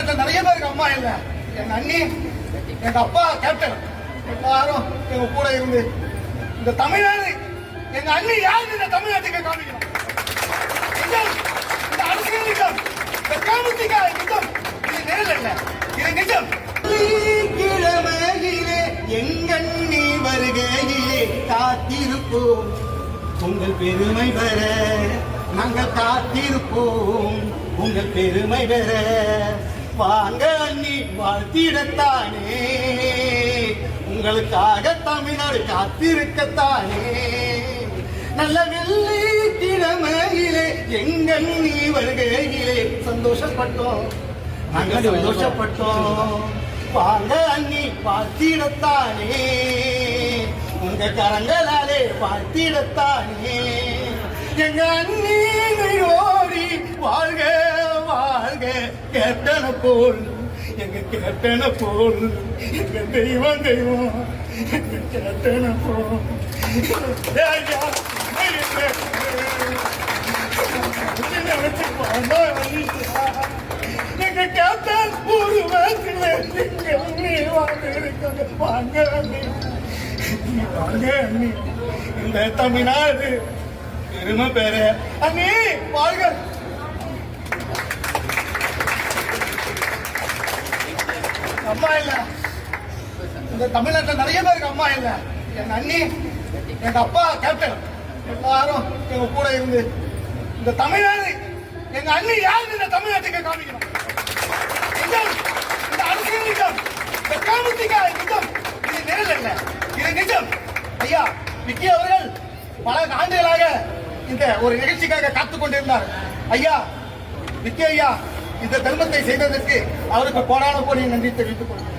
தமிழ்நாட்டில் நிறைய பேருக்கு அம்மா இல்ல. எங்க அண்ணி, எங்க அப்பா கேப்டன், எல்லாரும் எங்க கூட இருந்து இந்த தமிழ்நாடு எங்க அண்ணி யாரு இந்த தமிழ்நாட்டுக்கு காமிக்கணும். இந்த அரசியல் நிஜம், இந்த காமத்திக நிஜம், இது நேரில் இல்ல, இது நிஜம். கிழமையிலே எங்கண்ணி வருகையிலே காத்திருப்போம், உங்கள் பெருமை பெற நாங்கள் காத்திருப்போம், உங்கள் பெருமை பெற வாங்க அண்ணி வாழ்த்திடத்தானே, உங்களுக்காக தமிழ்நாடு காத்திருக்கத்தானே. நல்ல வெள்ளிக்கிழமையிலே எங்கண்ணி வருகையிலே சந்தோஷப்பட்டோம், நாங்கள் சந்தோஷப்பட்டோம். வாங்க அண்ணி வாழ்த்திடத்தானே, உங்க கரங்களாலே வாழ்த்திடத்தானே. எங்க அண்ணீரோடி வாழ்க வாழ்க கேப்டன போல், எங்க கேப்டன போல், எங்க தெய்வம் தெய்வம், எங்க கேப்டன போல். எங்க கேப்டன் ஒரு வயசுல வாங்க அண்ணி, வாங்க அண்ணி, இந்த தமிழ்நாடு பெருமை பெற அண்ணி வாழ்க. அம்மா இல்ல, இந்த தமிழ்நாட்டில் நிறைய பேருக்கு அம்மா இல்ல. எங்க அண்ணி, எங்க அப்பா கேப்டன், எல்லாரும் எங்க கூட இருந்து இந்த தமிழ்நாடு எங்க அண்ணி யாரு இந்த தமிழ்நாட்டுக்கு காமிக்கணும். இந்த அரசியல் நிஜம், இந்த காமத்திக நிஜம், இது நேரில் இல்ல, இது நிஜம். ஐயா விக்கி அவர்கள் பல ஆண்டுகளாக இந்த ஒரு நிகழ்ச்சிக்காக காத்துக் கொண்டிருந்தார். ஐயா விக்கி ஐயா இந்த தர்மத்தை செய்ததற்கு அவருக்கு கோடான கோடி நன்றி தெரிவித்துக் கொள்கிறேன்.